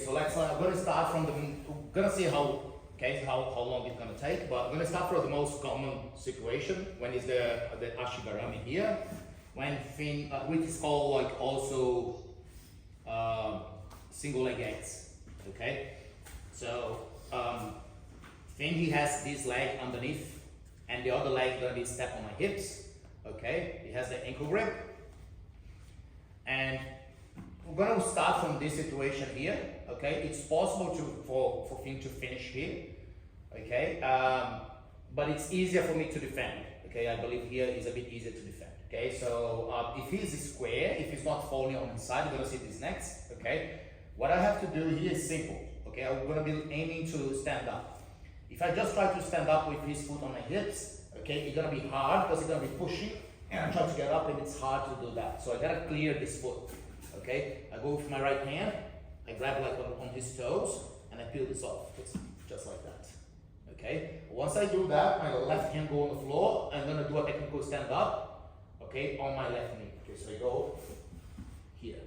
so I'm gonna start from we're gonna see how long it's gonna take, but I'm gonna start from the most common situation when is the ashigarami here, when Finn, which is called like also single leg X, okay? So Finn, he has this leg underneath and the other leg gonna be step on my hips, okay? He has the ankle grip, and we're going to start from this situation here, okay? It's possible for Finn to finish here, okay? But it's easier for me to defend, okay? I believe here is a bit easier to defend, okay? So if he's square, if he's not falling on his side, we're going to see this next, okay? What I have to do here is simple, okay? I'm going to be aiming to stand up. If I just try to stand up with his foot on my hips, okay, it's going to be hard because he's going to be pushing, and I'm trying to get up and it's hard to do that. So I got to clear this foot. Okay, I go with my right hand, I grab like on his toes, and I peel this off. It's just like that. Okay, once I do that, my left hand go on the floor. I'm gonna do a technical stand up. Okay, on my left knee. Okay, so I go here,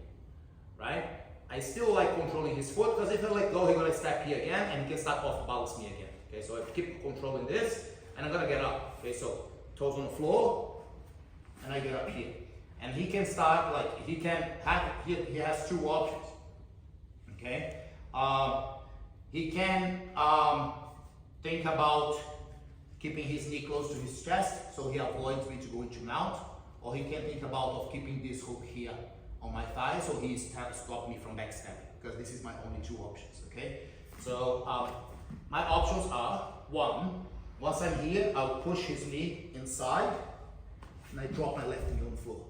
right? I still like controlling his foot because if I let go, he's gonna step here again, and he can start off balance me again. Okay, so I keep controlling this, and I'm gonna get up. Okay, so toes on the floor, and I get up here. And he can start like, he has two options, okay? He can think about keeping his knee close to his chest so he avoids me to go into mount, or he can think about of keeping this hook here on my thigh so he's trying to stop me from backstabbing, because this is my only two options, okay? So my options are, one, once I'm here, I'll push his knee inside and I drop my left knee on the floor.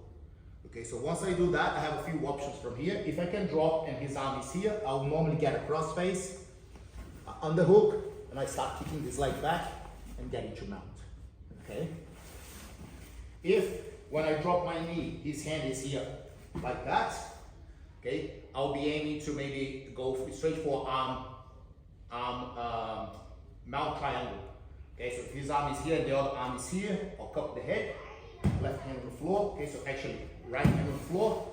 Okay, so once I do that, I have a few options from here. If I can drop and his arm is here, I'll normally get a cross face, underhook, and I start kicking this leg back and get into mount. Okay? If when I drop my knee, his hand is here like that, okay, I'll be aiming to maybe go straight for mount triangle. Okay, so if his arm is here and the other arm is here, I'll cup the head, left hand on the floor. Okay, so actually right hand on the floor,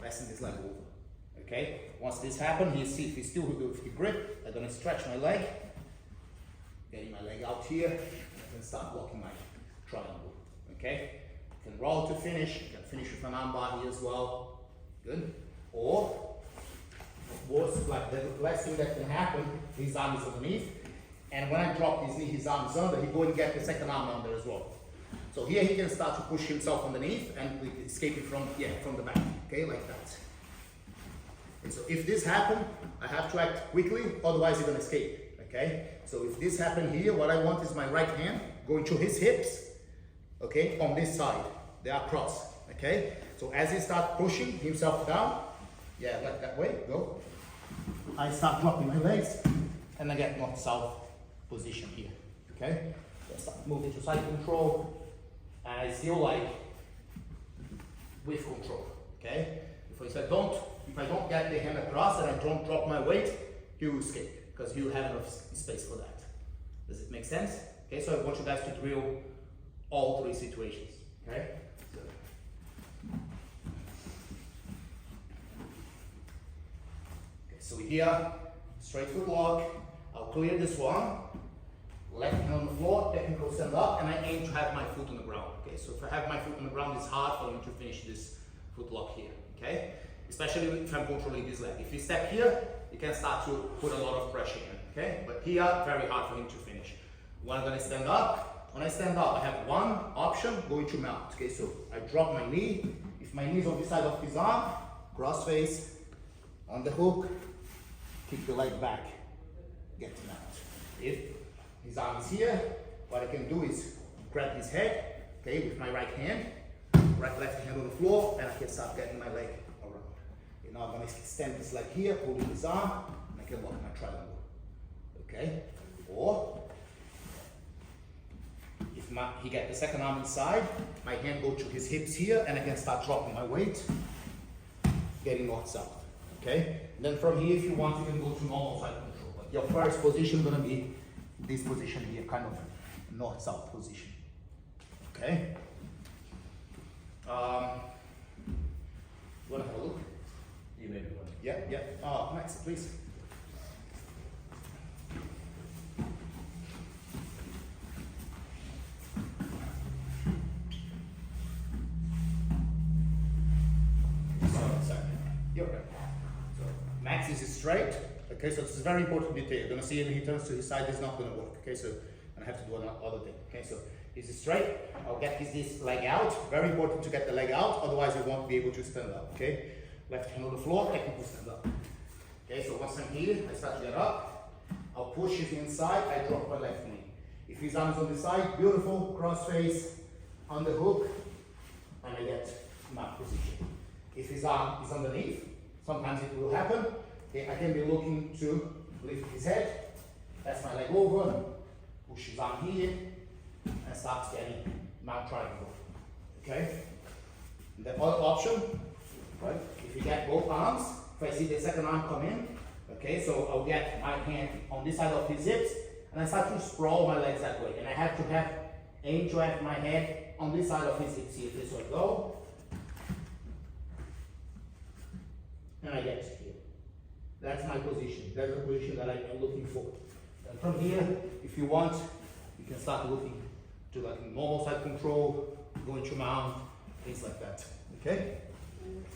resting this leg over. Okay, once this happens, he's still with the grip. I'm gonna stretch my leg, getting my leg out here, and start blocking my triangle. Okay, you can roll to finish. You can finish with an arm bar here as well. Good. Or worse, like the last thing that can happen, his arm is underneath, and when I drop his knee, his arm is under. He go and get the second arm under as well. So here he can start to push himself underneath and escaping from the back, okay, like that. And so if this happens, I have to act quickly, otherwise he's gonna escape, okay? So if this happens here, what I want is my right hand going to his hips, okay, on this side. They are crossed, okay? So as he starts pushing himself down, yeah, like that way, go. I start dropping my legs, and I get north-south position here, okay? So I start moving to side control, and I still like with control, okay? If I don't get the hand across and I don't drop my weight, he will escape because he'll have enough space for that. Does it make sense? Okay, so I want you guys to drill all three situations, okay? So here, straight foot lock, I'll clear this one. Left hand on the floor, technical stand up, and I aim to have my foot on the ground. Okay, so if I have my foot on the ground, it's hard for me to finish this foot lock here. Okay, especially if I'm controlling this leg. If you step here, you can start to put a lot of pressure in. Okay, but here, very hard for him to finish. When I'm gonna stand up, when I stand up, I have one option, going to mount. Okay, so I drop my knee. If my knee is on the side of his arm, cross face, on the hook, kick the leg back, get to mount. If his arm is here, what I can do is grab his head, okay, with my right hand, left hand on the floor, and I can start getting my leg around. Okay, now I'm going to extend this leg here, holding his arm, and I can lock my triangle. Okay? Or, if he gets the second arm inside, my hand go to his hips here, and I can start dropping my weight, getting north-south. Okay? And then from here, if you want, you can go to normal side control. But your first position is going to be this position here, kind of north-south position. Okay? You want to have a look? You may be one. Yeah. Next, please. You're right. So Max is straight. Okay, so this is very important detail. You're gonna see when he turns to his side, it's not gonna work. Okay, so I have to do another thing. Okay, so he's straight. I'll get this leg out. Very important to get the leg out, otherwise you won't be able to stand up. Okay, left hand on the floor, technical stand up. Okay, so once I'm here, I start to get up. I'll push his inside. I drop my left knee. If his arms on the side, beautiful cross face on the hook, and I get mat position. If his arm is underneath, sometimes it will happen. Okay, I can be looking to lift his head, pass my leg over, push his arm here, and start getting mount triangle. Okay? And the other option, right? If you get both arms, if I see the second arm come in, okay, so I'll get my hand on this side of his hips, and I start to sprawl my legs that way. And I have to aim to have my head on this side of his hips here. This way, go. And I get here. That's my position. That's the position that I am looking for. And from here, if you want, you can start looking to like normal side control, going to mount, things like that. Okay?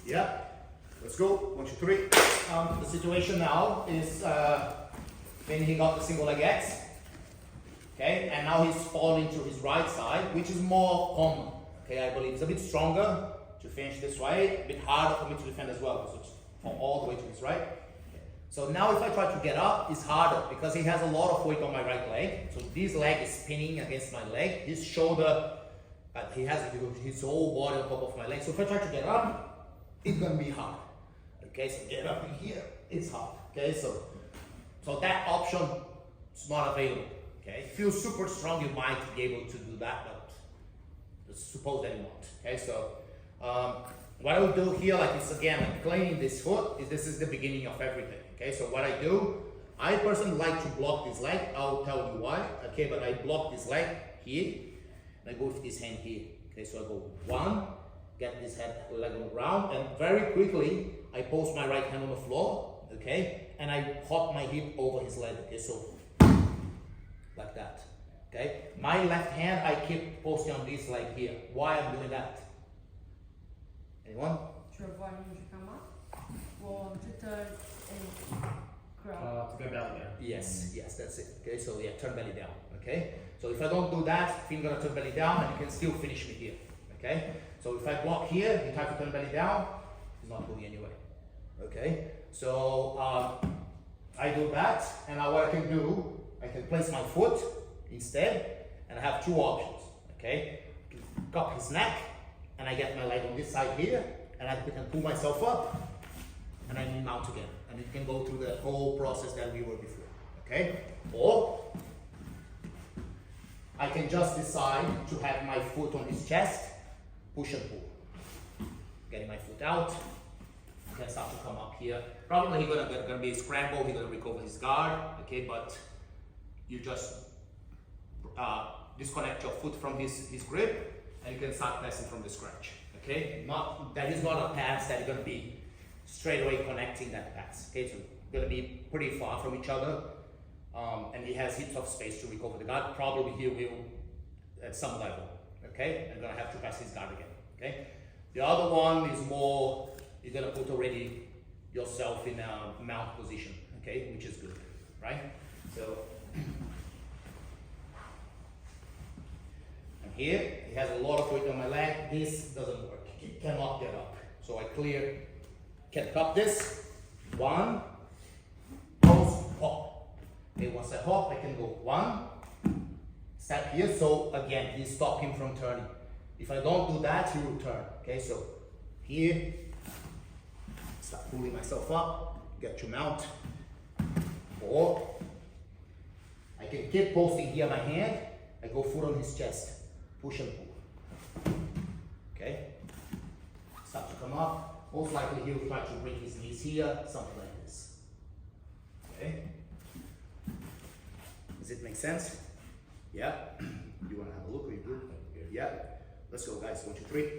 Yeah. Let's go. 1, 2, 3. The situation now is when he got the single leg X. Okay, and now he's falling to his right side, which is more common. Okay, I believe it's a bit stronger to finish this way, a bit harder for me to defend as well. So it's all the way to his right. So now if I try to get up, it's harder because he has a lot of weight on my right leg. So this leg is spinning against my leg. His shoulder, he has his whole body on top of my leg. So if I try to get up, it's gonna be hard. Okay, so get up in here, it's hard. Okay, so that option is not available. Okay, if you're super strong, you might be able to do that, but suppose that you won't. Okay, so what I will do here, like this again, like cleaning this foot, this is the beginning of everything. Okay, so what I do, I personally like to block this leg. I'll tell you why. Okay, but I block this leg here, and I go with this hand here. Okay, so I go 1, get this leg on the ground, and very quickly I post my right hand on the floor. Okay, and I hop my hip over his leg. Okay, so like that. Okay, my left hand I keep posting on this leg here. Why I'm doing that? Anyone? To avoid him to come up, or to turn and crawl. To go belly down. Yes, that's it. Okay, so yeah, turn belly down. Okay, so if I don't do that, I'm gonna turn belly down, and you can still finish me here. Okay, so if I block here, you try to turn belly down, it's not going anywhere. Okay, so I do that, and now what I can do, I can place my foot instead, and I have 2 options. Okay, cup his neck, and I get my leg on this side here, and I can pull myself up, and I mount again. And you can go through the whole process that we were before. Okay, or I can just decide to have my foot on his chest, push and pull. Getting my foot out, I can start to come up here. Probably he's gonna be a scramble, he's gonna recover his guard, okay, but you just disconnect your foot from his grip, and you can start passing from the scratch, okay? That is not a pass that you're gonna be straight away connecting that pass, okay? So you're gonna be pretty far from each other, and he has heaps of space to recover the guard. Probably he will at some level, okay? And gonna have to pass his guard again, okay? The other one is more, you're gonna put already yourself in a mount position, okay? Which is good, right? So, and here, he has a lot of weight on my leg. This doesn't work, he cannot get up. So I can cup this, 1, post, hop. Okay, once I hop, I can go 1, step here, so again, he stop him from turning. If I don't do that, he will turn. Okay, so here, start pulling myself up, get to mount, or I can keep posting here my hand, I go foot on his chest, push and pull. Okay, start to come up, most likely he will try to bring his knees here, something like this. Okay, does it make sense? Yeah, you want to have a look, are you good? Yeah, let's go guys, 1, 2, 3.